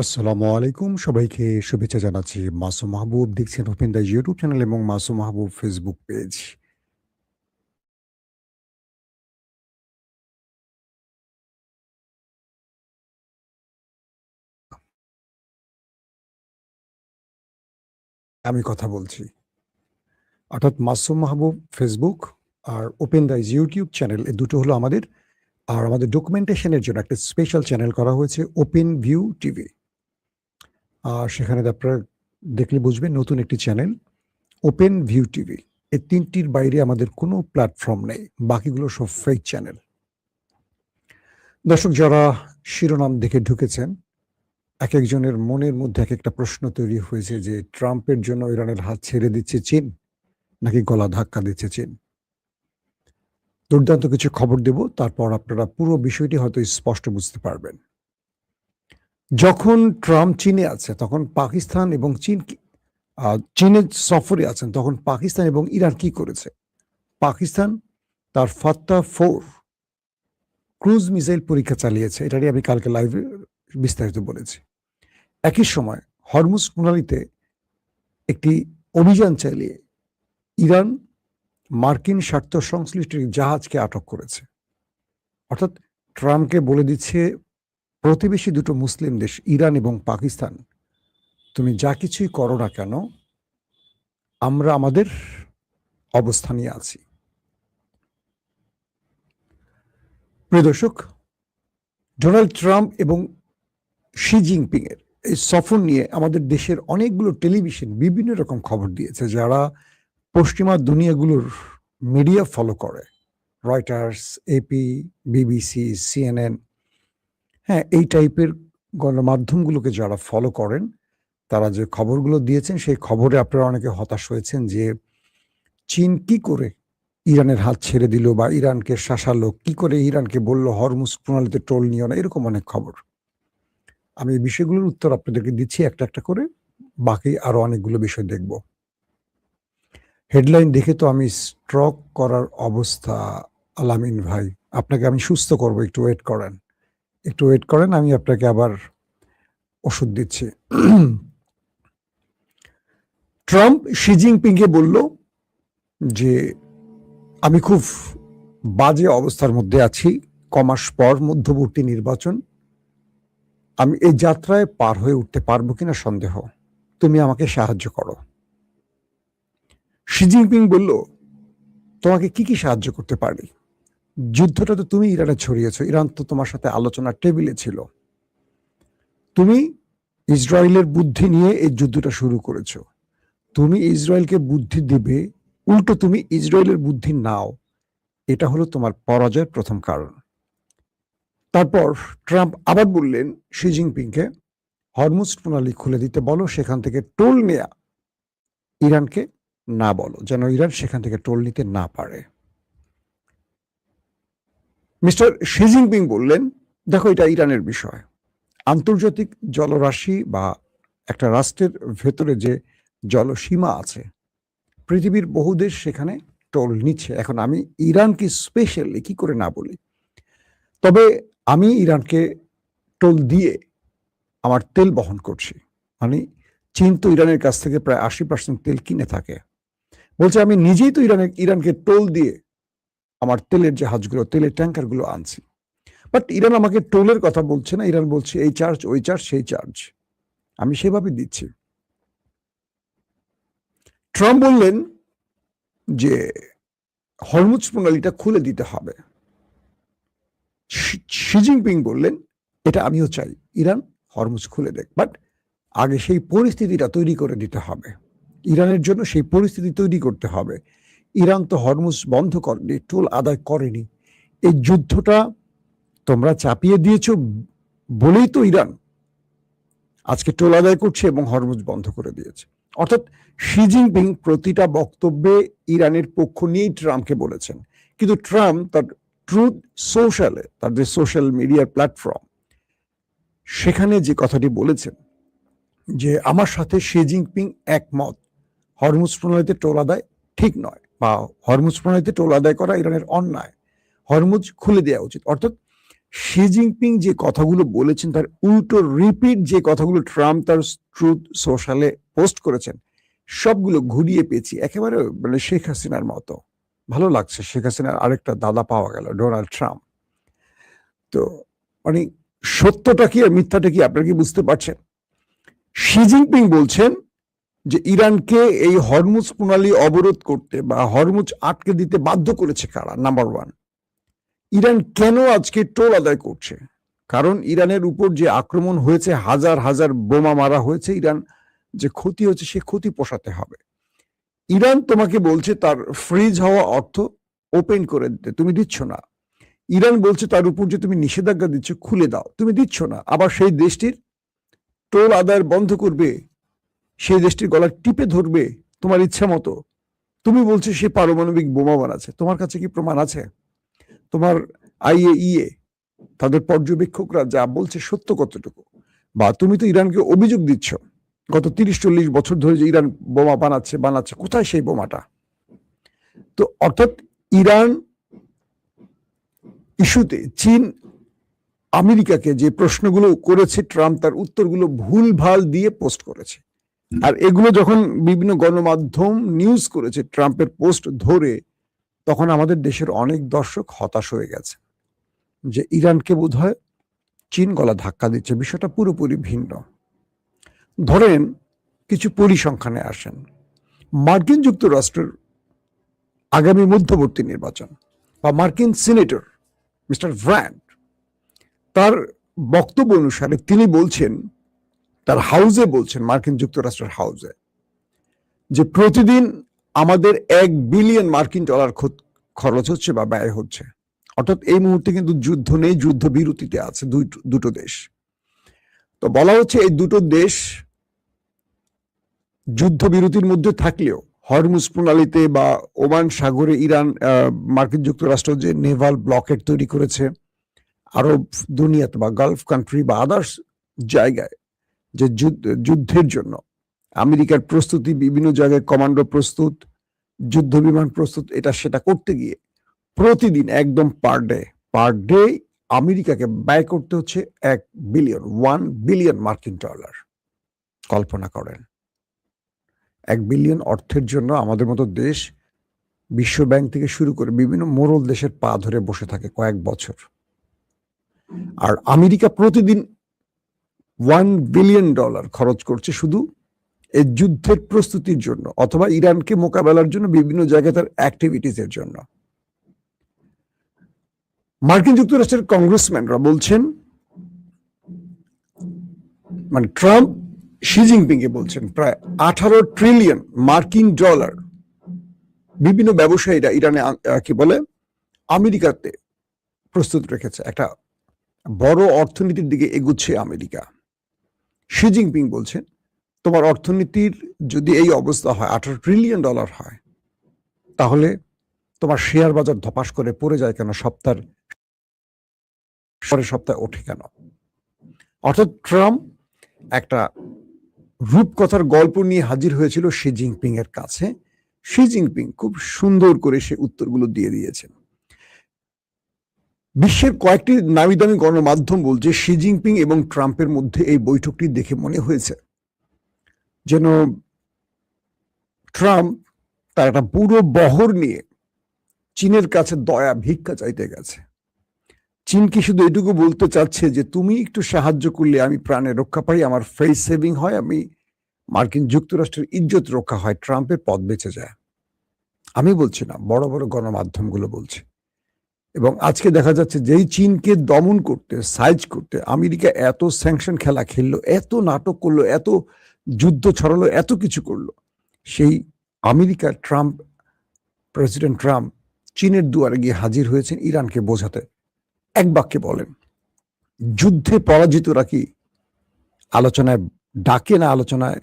আসসালামু আলাইকুম। সবাইকে শুভেচ্ছা জানাচ্ছি। মাসুম মাহবুব দেখছেন ওপেন দ্য ইউটিউব চ্যানেল এবং মাসুম মাহবুব ফেসবুক পেজ। আমি কথা বলছি। অর্থাৎ মাসুম মাহবুব ফেসবুক আর ওপেন দ্য ইউটিউব চ্যানেল এই দুটো হলো আমাদের। আর আমাদের ডকুমেন্টেশন এর জন্য একটা স্পেশাল চ্যানেল করা হয়েছে ওপেন ভিউ টিভি। আর সেখানে আপনারা দেখলে বুঝবেন নতুন একটি চ্যানেল ওপেন ভিউ টিভি। এই ৩ টির বাইরে আমাদের কোনো প্ল্যাটফর্ম নেই। বাকিগুলো সব ফেক চ্যানেল। দর্শক যারা শিরোনাম দেখে ঢুকেছেন একেকজনের মনের মধ্যে একেকটা প্রশ্ন তৈরি হয়েছে যে ট্রাম্পের জন্য ইরানের হাত ছেড়ে দিচ্ছে চীন নাকি গলা ধাক্কা দিচ্ছে চীন। দুর্দান্ত কিছু খবর দেব, তারপর আপনারা পুরো বিষয়টি হয়তো স্পষ্ট বুঝতে পারবেন। যখন ট্রাম্প চীনে আছে তখন পাকিস্তান এবং চীনের সফরে আছেন তখন পাকিস্তান এবং ইরান কি করেছে? পাকিস্তান তার ফাত্তা-4 ক্রুজ মিসাইল পরীক্ষা চালিয়েছে। এটা নিয়ে আমি কালকে লাইভে বিস্তারিত বলেছি। একই সময় হরমুজ প্রণালীতে একটি অভিযান চালিয়ে ইরান মার্কিন স্বার্থ সংশ্লিষ্ট জাহাজকে আটক করেছে। অর্থাৎ ট্রাম্পকে বলে দিচ্ছে প্রতিবেশী দুটো মুসলিম দেশ ইরান এবং পাকিস্তান, তুমি যা কিছুই করো না কেন আমরা আমাদের অবস্থানে আছি। প্রিয় দর্শক, ডোনাল্ড ট্রাম্প এবং শি জিনপিং এর এই সফর নিয়ে আমাদের দেশের অনেকগুলো টেলিভিশন বিভিন্ন রকম খবর দিয়েছে। যারা পশ্চিমা দুনিয়াগুলোর মিডিয়া ফলো করে, রয়টার্স, এপি, বিবিসি, সিএনএন, হ্যাঁ, এই টাইপের গণমাধ্যমগুলোকে যারা ফলো করেন তারা যে খবরগুলো দিয়েছেন সেই খবরে আপনারা অনেকে হতাশ হয়েছেন যে চীন কি করে ইরানের হাত ছেড়ে দিল বা ইরানকে শাসালো, কি করে ইরানকে বলল হরমুজ প্রণালীতে টোল নিও না, এরকম অনেক খবর। আমি এই বিষয়গুলোর উত্তর আপনাদেরকে দিচ্ছি একটা একটা করে, বাকি আরো অনেকগুলো বিষয় দেখব। হেডলাইন দেখে তো আমি স্ট্রোক করার অবস্থা। আলামিন ভাই, আপনাকে আমি সুস্থ করব, একটু ওয়েট করেন, একটু ওয়েট করেন, আমি আপনাকে আবার ওষুধ দিচ্ছি। ট্রাম্প শি জিনপিংকে বলল যে আমি খুব বাজে অবস্থার মধ্যে আছি, কমাস পর মধ্যবর্তী নির্বাচন, আমি এই যাত্রায় পার হয়ে উঠতে পারবো কিনা সন্দেহ, তুমি আমাকে সাহায্য করো। শি জিনপিং বলল তোমাকে কি কি সাহায্য করতে পারি? যুদ্ধটা তো তুমি ইরানে ছড়িয়েছো, ইরান তো তোমার সাথে আলোচনার টেবিলে ছিল, তুমি ইসরায়েলের বুদ্ধি নিয়ে এই যুদ্ধটা শুরু করেছো, তুমি ইসরায়েলকে বুদ্ধি দিবে, উল্টো তুমি ইসরায়েলের বুদ্ধি নাও, এটা হলো তোমার পরাজয়ের প্রথম কারণ। তারপর ট্রাম্প আবার বললেন শি জিনপিংকে হরমুজ প্রণালী খুলে দিতে বলো, সেখান থেকে টোল নেয়া ইরানকে না বলো, যেন ইরান সেখান থেকে টোল নিতে না পারে। মিস্টার শি জিনপিং বললেন দেখো এটা ইরানের বিষয়, আন্তর্জাতিক জলরাশি বা একটা রাষ্ট্রের ভেতরে যে জলসীমা আছে, পৃথিবীর বহু দেশ সেখানে টোল নিচ্ছে, এখন আমি ইরানকে স্পেশালি কি করে না বলি? তবে আমি ইরানকে টোল দিয়ে আমার তেল বহন করছি, মানে চীন তো ইরানের কাছ থেকে প্রায় 80% তেল কিনে থাকে, বলছে আমি নিজেই তো ইরানকে টোল দিয়ে আমার তেলের জাহাজগুলো, তেলের ট্যাঙ্কারগুলো আনছি। বাট ইরান আমাকে টোলের কথা বলছে না, ইরান বলছে এই চার্জ, ওই চার্জ, সেই চার্জ, আমি সেভাবে দিচ্ছি। ট্রাম্প বললেন যে হরমুজ প্রণালীটা খুলে দিতে হবে। শি জিনপিং বললেন এটা আমিও চাই, ইরান হরমুজ খুলে দেখ, বাট আগে সেই পরিস্থিতিটা তৈরি করে দিতে হবে, ইরানের জন্য সেই পরিস্থিতি তৈরি করতে হবে। ইরান তো হরমুজ বন্ধ করেনি, টোল আদায় করেনি, এই যুদ্ধটা তোমরা চাপিয়ে দিয়েছ বলেই তো ইরান আজকে টোল আদায় করছে এবং হরমুজ বন্ধ করে দিয়েছে। অর্থাৎ শি জিনপিং প্রতিটা বক্তব্যে ইরানের পক্ষ নিয়েই ট্রাম্পকে বলেছেন, কিন্তু ট্রাম্প তার ট্রুথ সোশ্যালে, তার যে সোশ্যাল মিডিয়ার প্ল্যাটফর্ম, সেখানে যে কথাটি বলেছেন যে আমার সাথে শি জিনপিং একমত, হরমুজ প্রণালীতে টোল আদায় ঠিক নয় বা হরমুজ প্রণালীতে টোল আদায় করা ইরানের অন্যায়, হরমুজ খুলে দেওয়া উচিত। অর্থাৎ শি জিনপিং যে কথাগুলো বলেছেন তার উল্টো রিপিট যে কথাগুলো ট্রাম্প তার ট্রুথ সোশ্যালে পোস্ট করেছেন সবগুলো ঘুরিয়ে পেয়েছি একেবারে মানে শেখ হাসিনার মতো। ভালো লাগছে, শেখ হাসিনার আরেকটা দাদা পাওয়া গেল, ডোনাল্ড ট্রাম্প। তো মানে সত্যটা কি আর মিথ্যাটা কি আপনারা কি বুঝতে পারছেন? শি জিনপিং বলছেন যে ইরানকে এই হরমুজ প্রণালী অবরোধ করতে বা হরমুজ আটকে দিতে বাধ্য করেছে কারা? নাম্বার ওয়ান, ইরান কেন আজকে টোল আদায় করছে? কারণ ইরানের উপর যে আক্রমণ হয়েছে, হাজার হাজার বোমা মারা হয়েছে, ইরান যে ক্ষতি হচ্ছে সে ক্ষতি পোষাতে হবে। ইরান তোমাকে বলছে তার ফ্রিজ হওয়া অর্থ ওপেন করে দিতে, তুমি দিচ্ছ না। ইরান বলছে তার উপর যে তুমি নিষেধাজ্ঞা দিচ্ছ খুলে দাও, তুমি দিচ্ছ না। আবার সেই দেশটির টোল আদায় বন্ধ করবে, সেই দেশটির গলা টিপে ধরবে তোমার ইচ্ছা মতো। তুমি বলছো সে পারমাণবিক বোমা বানাচ্ছে, তোমার কাছে কি প্রমাণ আছে? তোমার আইএইএ তাদের পর্যবেক্ষকরা যা বলছে সত্য কতটুকু? বা তুমি তো ইরানকে অভিযোগ দিচ্ছ গত 30-40 বছর ধরে যে ইরান বোমা বানাচ্ছে, কোথায় সেই বোমাটা? তো অর্থাৎ ইরান ইস্যুতে চীন আমেরিকাকে যে প্রশ্নগুলো করেছে ট্রাম্প তার উত্তরগুলো ভুলভাল দিয়ে পোস্ট করেছে। আর এগুলো যখন বিভিন্ন গণমাধ্যম নিউজ করেছে ট্রাম্পের পোস্ট ধরে, তখন আমাদের দেশের অনেক দর্শক হতাশ হয়ে গেছে যে ইরানকে বোধহয় চীন গলা ধাক্কা দিচ্ছে। বিষয়টা পুরোপুরি ভিন্ন। ধরেন কিছু পরিসংখ্যানে আসেন, মার্কিন যুক্তরাষ্ট্রের আগামী মধ্যবর্তী নির্বাচন বা মার্কিন সিনেটর মিস্টার ভ্যান্ড তার বক্তব্য অনুসারে তিনি বলছেন, তার হাউসে বলছেন, মার্কিন যুক্তরাষ্ট্রের হাউসে, যে প্রতিদিন আমাদের $1 বিলিয়ন মার্কিন ডলার খরচ হচ্ছে বা ব্যয় হচ্ছে। অর্থাৎ এই মুহূর্তে কিন্তু যুদ্ধ নেই, যুদ্ধ বিরতিতে আছে দুটো দেশ। তো বলা হচ্ছে এই দুটো দেশ যুদ্ধবিরতির মধ্যে থাকলেও হরমুজ প্রণালীতে বা ওমান সাগরে ইরান মার্কিন যুক্তরাষ্ট্র যে নেভাল ব্লকেট তৈরি করেছে, আরব দুনিয়াতে বা গালফ কান্ট্রি বা আদার্স জায়গায় যে যুদ্ধের জন্য আমেরিকার প্রস্তুতি, বিভিন্ন জায়গায় কমান্ডো প্রস্তুত, যুদ্ধ বিমান প্রস্তুত, এটা সেটা করতে গিয়ে প্রতিদিন একদম পার ডে আমেরিকাকে ব্যয় করতে হচ্ছে $1 বিলিয়ন মার্কিন ডলার। কল্পনা করেন, 1 বিলিয়ন অর্থের জন্য আমাদের মতো দেশ বিশ্ব ব্যাংক থেকে শুরু করে বিভিন্ন মোড়ল দেশের পা ধরে বসে থাকে কয়েক বছর। আর আমেরিকা প্রতিদিন $1 বিলিয়ন খরচ করছে শুধু এই যুদ্ধের প্রস্তুতির জন্য অথবা ইরানকে মোকাবেলার জন্য বিভিন্ন জায়গায় তার অ্যাক্টিভিটিসের জন্য। মার্কিন যুক্তরাষ্ট্রের কংগ্রেসম্যানরা বলছেন, মানে ট্রাম্প শি জিনপিং কে বলছেন প্রায় 18 ট্রিলিয়ন মার্কিন ডলার বিভিন্ন ব্যবসায়ীরা ইরানে কি বলে আমেরিকাতে প্রস্তুত রেখেছে। একটা বড় অর্থনীতির দিকে এগুচ্ছে আমেরিকা। শি জিনপিং বলছেন তোমার অর্থনীতির যদি এই অবস্থা হয়, 18 ট্রিলিয়ন ডলার হয়, তাহলে তোমার শেয়ার বাজার ধপাস করে পড়ে যায় কেন? সপ্তাহে ওঠে কেন? অর্থাৎ ট্রাম্প একটা রূপকথার গল্প নিয়ে হাজির হয়েছিল শি জিনপিং এর কাছে। শি জিনপিং খুব সুন্দর করে সে উত্তরগুলো দিয়ে দিয়েছেন। বিশ্বের কয়েকটি নামি দামি গণমাধ্যম বলছে শি জিনপিং এবং ট্রাম্পের মধ্যে এই বৈঠকটি দেখে মনে হয়েছে যেন ট্রাম্প তার একটা পুরো বহর নিয়ে চীনের কাছে দয়া ভিক্ষা চাইতে গেছে। চীনকে শুধু এটুকু বলতে চাচ্ছে যে তুমি একটু সাহায্য করলে আমি প্রাণে রক্ষা পাই, আমার ফেস সেভিং হয়, আমি মার্কিন যুক্তরাষ্ট্রের ইজ্জত রক্ষা হয়, ট্রাম্পের পথ বেঁচে যায়। আমি বলছি না, বড় বড় গণমাধ্যমগুলো বলছে। এবং আজকে দেখা যাচ্ছে যেই চীনকে দমন করতে, সাইজ করতে আমেরিকা এত স্যাংশন খেলা খেললো, এত নাটক করলো, এত যুদ্ধ ছড়ালো, এত কিছু করলো, সেই আমেরিকার প্রেসিডেন্ট ট্রাম্প চীনের দুয়ারে গিয়ে হাজির হয়েছেন ইরানকে বোঝাতে। এক বাক্যে বলেন, যুদ্ধে পরাজিতরা কি আলোচনায় ডাকে না? আলোচনায়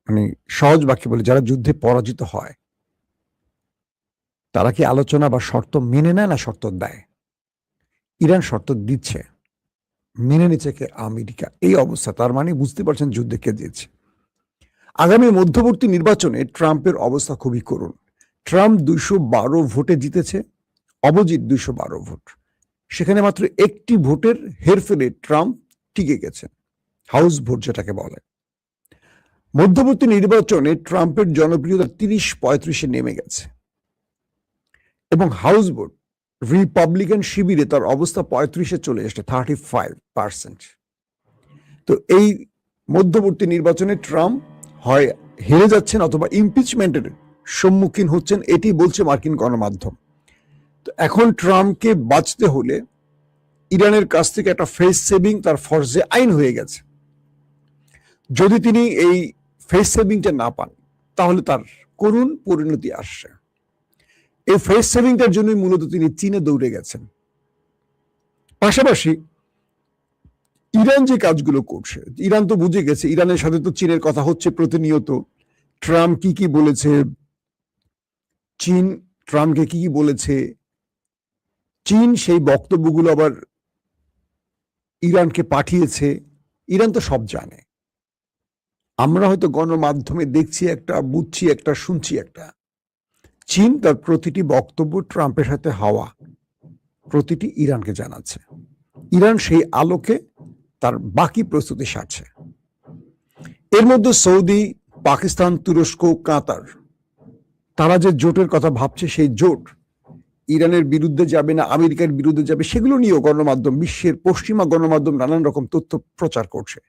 মানে সহজ বাক্যে বলে, যারা যুদ্ধে পরাজিত হয় তারা কি আলোচনা বা শর্ত মেনে নেয় না শর্ত দেয়? ইরান শর্ত দিচ্ছে, মেনে নিচ্ছে কে? আমেরিকা। এই অবস্থা, তার মানে বুঝতে পারছেন যুদ্ধে কে জিতছে। আগামী মধ্যবর্তী নির্বাচনে ট্রাম্পের অবস্থা খুবই করুণ। ট্রাম্প 212 ভোটে জিতেছে, অপোজিট 212 ভোট। সেখানে মাত্র একটি ভোটের হেরফেরে ট্রাম্প টিকে গেছেন, হাউস ভোট যেটাকে বলে। মধ্যবর্তী নির্বাচনে ট্রাম্পের জনপ্রিয়তা 30-35-এ নেমে গেছে এবং হাউস ভোট রিপাবলিকান শিবিরে তার অবস্থা 35-এ চলে এসেছে, 35%। তো এই মধ্যবর্তী নির্বাচনে ট্রাম্প হয় হেরে যাচ্ছেন অথবা ইমপিচমেন্টের সম্মুখীন হচ্ছেন, এটি বলছে মার্কিন গণমাধ্যম। তো এখন ট্রাম্পকে বাঁচতে হলে ইরানের কাছ থেকে একটা ফেস সেভিং তার ফরজে আইন হয়ে গেছে। যদি তিনি এই ফেস সেভিংটা না পান তাহলে তার করুণ পরিণতি আসছে। এই ফেস সেভিংটার জন্যই মূলত তিনি চীনে দৌড়ে গেছেন। পাশাপাশি ইরান যে কাজগুলো করছে, ইরান তো বুঝে গেছে, ইরানের সাথে তো চীনের কথা হচ্ছে প্রতিনিয়ত। ট্রাম্প কি বলেছে, চীন ট্রাম্পকে কি বলেছে, চীন সেই বক্তব্যগুলো আবার ইরানকে পাঠিয়েছে। ইরান তো সব জানে। আমরা হয়তো গণমাধ্যমে দেখছি একটা, বুঝছি একটা, শুনছি একটা। চীন তার প্রতিটি বক্তব্য ট্রাম্পের সাথে হওয়া প্রতিটি ইরানকে জানাচ্ছে। ইরান সেই আলোকে তার বাকি প্রস্তুতি সারছে। এর মধ্যে সৌদি, পাকিস্তান, তুরস্ক, কাতার, তারা যে জোটের কথা ভাবছে, সেই জোট ইরানের বিরুদ্ধে যাবে না আমেরিকার বিরুদ্ধে যাবে, সেগুলো নিয়েও গণমাধ্যম, বিশ্বের পশ্চিমা গণমাধ্যম নানান রকম তথ্য প্রচার করছে।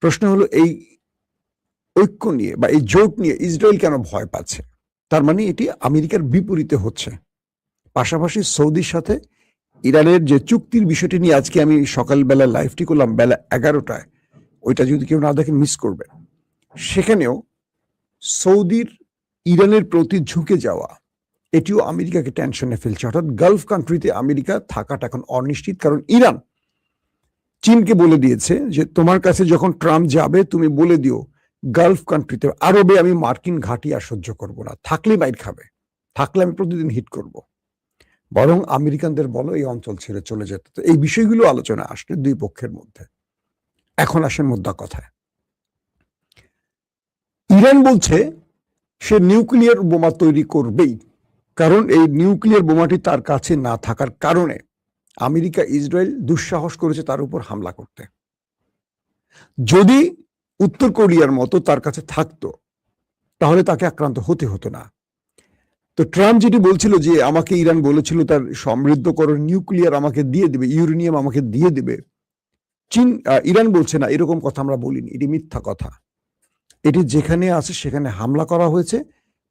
প্রশ্ন হলো, এই ঐক্য নিয়ে বা এই জোট নিয়ে ইসরায়েল কেন ভয় পাচ্ছে? তার মানে এটি আমেরিকার বিপরীতে হচ্ছে। পাশাপাশি সৌদির সাথে ইরানের যে চুক্তির বিষয়টি নিয়ে আজকে আমি সকালবেলা লাইভটি করলাম বেলা 11টায়, ওইটা যদি কেউ না দেখেন মিস করবেন। সেখানেও সৌদির ইরানের প্রতি ঝুঁকে যাওয়া, এটিও আমেরিকাকে টেনশনে ফেলছে। অর্থাৎ গালফ কান্ট্রিতে আমেরিকা থাকাটা এখন অনিশ্চিত, কারণ ইরান চীনকে বলে দিয়েছে যে তোমার কাছে যখন ট্রাম্প যাবে তুমি বলে দিও গালফ কান্ট্রিতে, আরবে আমি মার্কিন ঘাঁটি আর সহ্য করবো না, থাকলে বাইর খাবে, থাকলে আমি প্রতিদিন হিট করব, বরং আমেরিকানদের বলো এই অঞ্চল ছেড়ে চলে যেতে। তো এই বিষয়গুলো আলোচনা আসছে দুই পক্ষের মধ্যে। এখন আসেন মুদ্রা কথায়। ইরান বলছে সে নিউক্লিয়ার বোমা তৈরি করবেই, কারণ এই নিউক্লিয়ার বোমাটি তার কাছে না থাকার কারণে আমেরিকা, ইসরায়েল দুঃসাহস করেছে তার উপর হামলা করতে। যদি উত্তর কোরিয়ার মতো তার কাছে থাকতো তাহলে তাকে আক্রান্ত হতে হতো না। তো ট্রাম্প যেটি বলছিল যে আমাকে ইরান বলেছিল তার সমৃদ্ধকরণ নিউক্লিয়ার আমাকে দিয়ে দেবে, ইউরেনিয়াম আমাকে দিয়ে দেবে, চীন ইরান বলছে না এরকম কথা আমরা বলিনি, এটি মিথ্যা কথা। এটি যেখানে আছে সেখানে হামলা করা হয়েছে,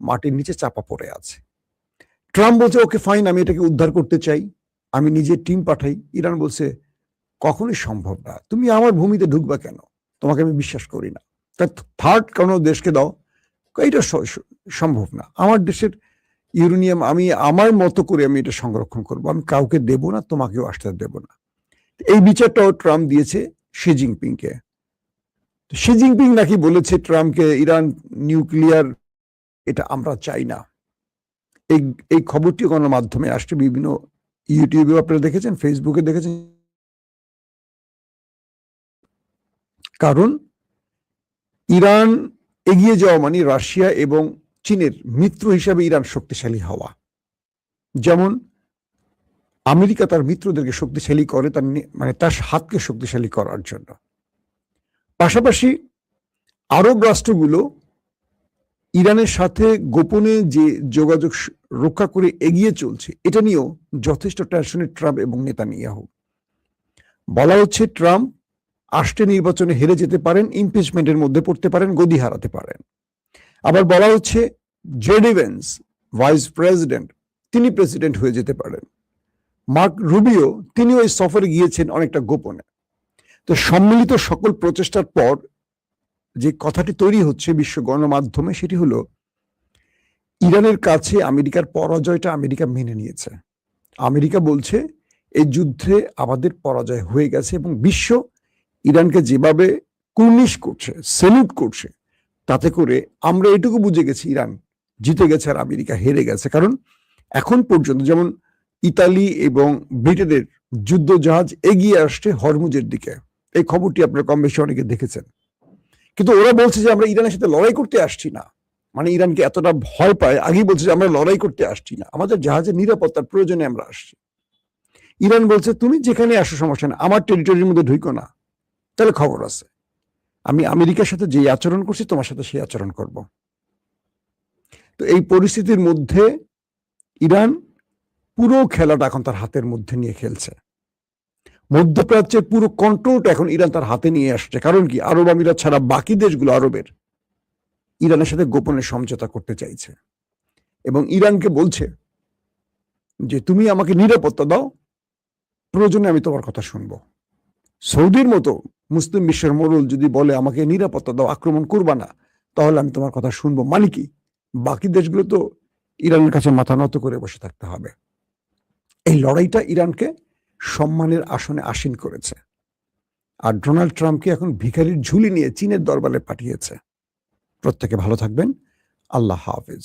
মাটির নিচে চাপা পড়ে আছে। ট্রাম্প বলছে ওকে ফাইন, আমি এটাকে উদ্ধার করতে চাই, আমি নিজের টিম পাঠাই। ইরান বলছে কখনোই সম্ভব না, তুমি আমার ভূমিতে ঢুকবা কেন, তোমাকে আমি বিশ্বাস করি না, তার থার্ড কোনো দেশকে দাও, এটা সম্ভব না, আমার দেশের ইউরেনিয়াম আমি আমার মতো করে আমি এটা সংরক্ষণ করবো, আমি কাউকে দেব না, তোমাকেও আসতে দেব না। এই বিচারটাও ট্রাম্প দিয়েছে শি জিনপিংকে। শি জিনপিং নাকি বলেছে ট্রাম্পকে ইরান নিউক্লিয়ার এটা আমরা চাই না। এই খবরটি গণমাধ্যমে আসছে, বিভিন্ন ইউটিউবে আপনারা দেখেছেন, ফেসবুকে দেখেছেন। কারণ ইরান এগিয়ে যাওয়া মানে রাশিয়া এবং চীনের মিত্র হিসাবে ইরান শক্তিশালী হওয়া। যেমন আমেরিকা তার মিত্রদেরকে শক্তিশালী করে তার মানে তার হাতকে শক্তিশালী করার জন্য। পাশাপাশি আরব রাষ্ট্রগুলো ইরানের সাথে গোপনে যে যোগাযোগ রক্ষা করে এগিয়ে চলছে, এটা নিয়েও যথেষ্ট টেনশনে ট্রাম্প এবং নেতানিয়াহু। বলা হচ্ছে ট্রাম্প আসছে নির্বাচনে হেরে যেতে পারেন, ইমপিচমেন্টের মধ্যে পড়তে পারেন, গদি হারাতে পারেন। আবার বলা হচ্ছে জেডি ভেন্স ভাইস প্রেসিডেন্ট, তিনি প্রেসিডেন্ট হয়ে যেতে পারেন। মার্ক রুবিও তিনিও এই সফরে গিয়েছেন অনেকটা গোপনে। তো সম্মিলিত সকল প্রচেষ্টার পর যে কথাটি তৈরি হচ্ছে বিশ্ব গণমাধ্যমে, সেটি হলো ইরানের কাছে আমেরিকার পরাজয়টা আমেরিকা মেনে নিয়েছে। আমেরিকা বলছে এই যুদ্ধে আমাদের পরাজয় হয়ে গেছে এবং বিশ্ব ইরানকে যেভাবে কুর্নিশ করছে, সেলুট করছে, তাতে করে আমরা এটুকু বুঝে গেছি ইরান জিতে গেছে আর আমেরিকা হেরে গেছে। কারণ এখন পর্যন্ত যেমন ইতালি এবং ব্রিটেনের যুদ্ধ জাহাজ এগিয়ে আসছে হরমুজের দিকে, এই খবরটি আপনারা কম বেশি অনেকে দেখেছেন। কিন্তু ওরা বলছে যে আমরা ইরানের সাথে লড়াই করতে আসছি না, মানে ইরানকে এতটা ভয় পায়, আগেই বলছে যে আমরা লড়াই করতে আসছি না, আমাদের জাহাজের নিরাপত্তার প্রয়োজনে আমরা আসছি। ইরান বলছে তুমি যেখানে আসো সমস্যা না, আমার টেরিটরির মধ্যে ঢুকো না। তাহলে খবর আছে, আমি আমেরিকার সাথে যে আচরণ করছি তোমার সাথে সেই আচরণ করব। তো এই পরিস্থিতির মধ্যে ইরান পুরো খেলাটা এখন তার হাতের মধ্যে নিয়ে খেলছে। মধ্যপ্রাচ্যের পুরো কন্ট্রোলটা এখন ইরান তার হাতে নিয়ে আসছে। কারণ কি, আরব আমিরাত ছাড়া বাকি দেশগুলো আরবের ইরানের সাথে গোপনে সমঝোতা করতে চাইছে এবং ইরানকে বলছে যে তুমি আমাকে নিরাপত্তা দাও, প্রয়োজনে আমি তোমার কথা শুনবো। সৌদির মতো মুসলিম বিশ্বের মোড়ল যদি বলে আমাকে নিরাপত্তা দাও, আক্রমণ করবা না, তাহলে আমি তোমার কথা শুনবো। মানে কি, বাকি দেশগুলো তো ইরানের কাছে মাথা নত করে বসে থাকতে হবে। এই লড়াইটা ইরানকে সম্মানের আসনে আসীন করেছে, আর ডোনাল্ড ট্রাম্পকে এখন ভিখারির ঝুলি নিয়ে চীনের দরবারে পাঠিয়েছে। প্রত্যেকে ভালো থাকবেন। আল্লাহ হাফেজ।